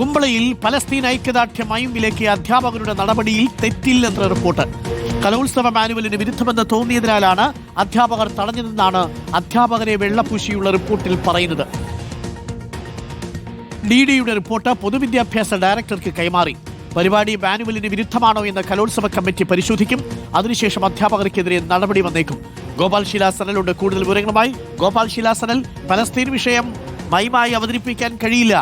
കുമ്പളയിൽ Palestine ഐക്യദാർഢ്യമായും വിലക്കിയ അധ്യാപകരുടെ നടപടിയിൽ തെറ്റില്ലെന്ന report. കലോത്സവ മാനുവലിന് വിരുദ്ധമെന്ന് തോന്നിയതിനാലാണ് അധ്യാപകർ തടഞ്ഞതെന്നാണ് അധ്യാപകരെ വെള്ളപൂശിയുള്ള റിപ്പോർട്ടിൽ പറയുന്നത്. DDയുടെ റിപ്പോർട്ട് പൊതുവിദ്യാഭ്യാസ ഡയറക്ടർക്ക് കൈമാറി. പരിപാടി മാനുവലിന് വിരുദ്ധമാണോ എന്ന് കലോത്സവ കമ്മിറ്റി പരിശോധിക്കും. അതിനുശേഷം അധ്യാപകർക്കെതിരെ നടപടി വന്നേക്കും. ഗോപാൽ ശിലാസനലുണ്ട് കൂടുതൽ വിവരങ്ങളുമായി. ഗോപാൽ ശിലാസനൽ, പലസ്തീൻ വിഷയം മൈമായി അവതരിപ്പിക്കാൻ കഴിയില്ല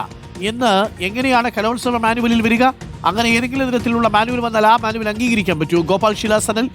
എന്ന് എങ്ങനെയാണ് കലോത്സവ മാനുവലിൽ വരിക? അങ്ങനെ ഏതെങ്കിലും തരത്തിലുള്ള മാനുവൽ വന്നാൽ ആ മാനുവൽ അംഗീകരിക്കാൻ പറ്റൂ? ഗോപാൽ ശിലാസനൽ.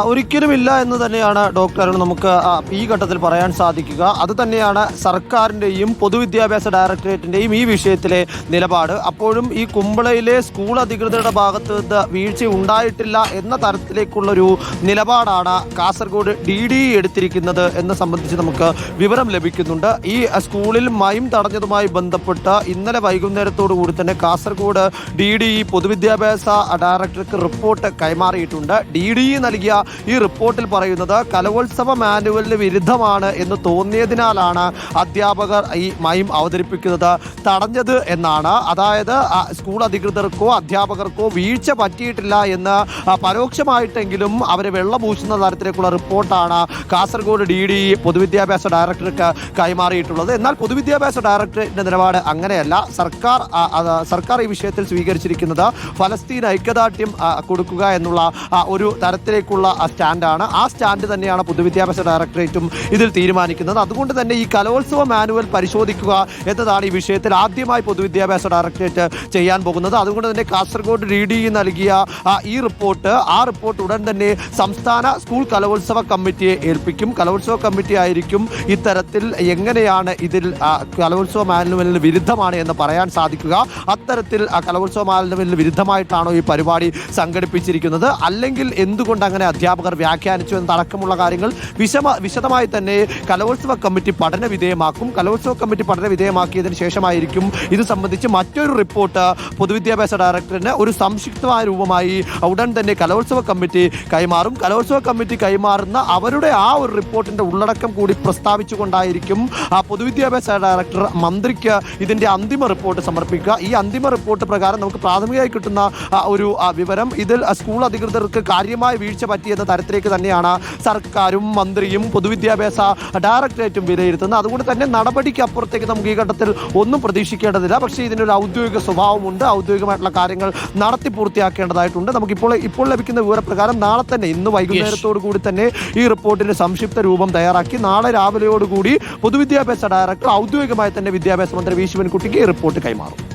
ഒരിക്കലുമില്ല എന്ന് തന്നെയാണ് ഡോക്ടർ അരുൺ നമുക്ക് ഈ ഘട്ടത്തിൽ പറയാൻ സാധിക്കുക. അത് തന്നെയാണ് സർക്കാരിൻ്റെയും പൊതുവിദ്യാഭ്യാസ ഡയറക്ടറേറ്റിൻ്റെയും ഈ വിഷയത്തിലെ നിലപാട്. അപ്പോഴും ഈ കുമ്പളയിലെ സ്കൂൾ അധികൃതരുടെ ഭാഗത്ത് നിന്ന് വീഴ്ച ഉണ്ടായിട്ടില്ല എന്ന തരത്തിലേക്കുള്ളൊരു നിലപാടാണ് കാസർഗോഡ് DD എടുത്തിരിക്കുന്നത് എന്ന് സംബന്ധിച്ച് നമുക്ക് വിവരം ലഭിക്കുന്നുണ്ട്. ഈ സ്കൂളിൽ മൈം തടഞ്ഞതുമായി ബന്ധപ്പെട്ട് ഇന്നലെ വൈകുന്നേരത്തോടു കൂടി തന്നെ കാസർഗോഡ് DD പൊതുവിദ്യാഭ്യാസ ഡയറക്ടർക്ക് റിപ്പോർട്ട് കൈമാറിയിട്ടുണ്ട്. DD നൽകിയ ഈ റിപ്പോർട്ടിൽ പറയുന്നത് കലോത്സവ മാനുവലിന് വിരുദ്ധമാണ് എന്ന് തോന്നിയതിനാലാണ് അധ്യാപകർ ഈ മൈം അവതരിപ്പിക്കുന്നത് തടഞ്ഞത് എന്നാണ്. അതായത് സ്കൂൾ അധികൃതർക്കോ അധ്യാപകർക്കോ വീഴ്ച പറ്റിയിട്ടില്ല എന്ന് പരോക്ഷമായിട്ടെങ്കിലും അവരെ വെള്ളപൂശുന്ന തരത്തിലേക്കുള്ള റിപ്പോർട്ടാണ് കാസർഗോഡ് DD പൊതുവിദ്യാഭ്യാസ ഡയറക്ടർക്ക് കൈമാറിയിട്ടുള്ളത്. എന്നാൽ പൊതുവിദ്യാഭ്യാസ ഡയറക്ടറേറ്റിന്റെ നിലപാട് അങ്ങനെയല്ല. സർക്കാർ ഈ വിഷയത്തിൽ സ്വീകരിച്ചിരിക്കുന്നത് ഫലസ്തീൻ ഐക്യദാർഢ്യം കൊടുക്കുക എന്നുള്ള ഒരു തരത്തിലേക്കുള്ള സ്റ്റാൻഡാണ്. ആ സ്റ്റാൻഡ് തന്നെയാണ് പൊതുവിദ്യാഭ്യാസ ഡയറക്ടറേറ്റും ഇതിൽ തീരുമാനിക്കുന്നത്. അതുകൊണ്ട് തന്നെ ഈ കലോത്സവ മാനുവൽ പരിശോധിക്കുക എന്നതാണ് ഈ വിഷയത്തിൽ ആദ്യമായി പൊതുവിദ്യാഭ്യാസ ഡയറക്ടറേറ്റ് ചെയ്യാൻ പോകുന്നത്. അതുകൊണ്ട് തന്നെ കാസർഗോഡ് DD നൽകിയ ഈ റിപ്പോർട്ട് ഉടൻ തന്നെ സംസ്ഥാന സ്കൂൾ കലോത്സവ കമ്മിറ്റിയെ ഏൽപ്പിക്കും. കലോത്സവ കമ്മിറ്റി ആയിരിക്കും ഇത്തരത്തിൽ എങ്ങനെയാണ് ഇതിൽ കലോത്സവ മാനുവലിന് വിരുദ്ധമാണ് എന്ന് പറയാൻ സാധിക്കുക. അത്തരത്തിൽ കലോത്സവ മാനുവലിന് വിരുദ്ധമായിട്ടാണോ ഈ പരിപാടി സംഘടിപ്പിച്ചിരിക്കുന്നത്, അല്ലെങ്കിൽ എന്തുകൊണ്ട് അങ്ങനെ അധ്യാപകർ വ്യാഖ്യാനിച്ചു എന്നതടക്കമുള്ള കാര്യങ്ങൾ വിശദമായി തന്നെ കലോത്സവ കമ്മിറ്റി പഠന വിധേയമാക്കും. കലോത്സവ കമ്മിറ്റി പഠന വിധേയമാക്കിയതിന് ശേഷമായിരിക്കും ഇത് സംബന്ധിച്ച് മറ്റൊരു റിപ്പോർട്ട് പൊതുവിദ്യാഭ്യാസ ഡയറക്ടറിന് ഒരു സംക്ഷിപ്തമായ രൂപമായി ഉടൻ തന്നെ കലോത്സവ കമ്മിറ്റി കൈമാറും. കലോത്സവ കമ്മിറ്റി കൈമാറുന്ന അവരുടെ ആ ഒരു റിപ്പോർട്ടിന്റെ ഉള്ളടക്കം കൂടി പ്രസ്താവിച്ചുകൊണ്ടായിരിക്കും പൊതുവിദ്യാഭ്യാസ ഡയറക്ടർ മന്ത്രിക്ക് ഇതിന്റെ അന്തിമ റിപ്പോർട്ട് സമർപ്പിക്കുക. ഈ അന്തിമ റിപ്പോർട്ട് പ്രകാരം നമുക്ക് പ്രാഥമികമായി കിട്ടുന്ന ഒരു വിവരം ഇതിൽ സ്കൂൾ അധികൃതർക്ക് കാര്യമായ വീഴ്ച പറ്റിയെന്ന തരത്തിലേക്ക് തന്നെയാണ് സർക്കാരും മന്ത്രിയും പൊതുവിദ്യാഭ്യാസ ഡയറക്ടറേറ്റും വിലയിരുത്തുന്നത്. അതുകൊണ്ട് തന്നെ നടപടിക്ക് അപ്പുറത്തേക്ക് നമുക്ക് ഈ ഘട്ടത്തിൽ ഒന്നും പ്രതീക്ഷിക്കേണ്ടതില്ല. പക്ഷേ ഇതിനൊരു ഔദ്യോഗിക സ്വഭാവമുണ്ട്. ഔദ്യോഗികമായിട്ടുള്ള കാര്യങ്ങൾ നടത്തി പൂർത്തിയാക്കേണ്ടതായിട്ടുണ്ട്. ഇപ്പോൾ ലഭിക്കുന്ന വിവരപ്രകാരം നാളെ തന്നെ, ഇന്ന് വൈകുന്നേരത്തോടു കൂടി തന്നെ ഈ റിപ്പോർട്ടിന്റെ സംക്ഷിപ്ത രൂപം തയ്യാറാക്കി നാളെ രാവിലെയോടുകൂടി പൊതുവിദ്യാഭ്യാസ ഡയറക്ടർ ഔദ്യോഗികമായി തന്നെ വിദ്യാഭ്യാസ മന്ത്രി വി ശിവൻകുട്ടിക്ക് ഈ റിപ്പോർട്ട് കൈമാറും.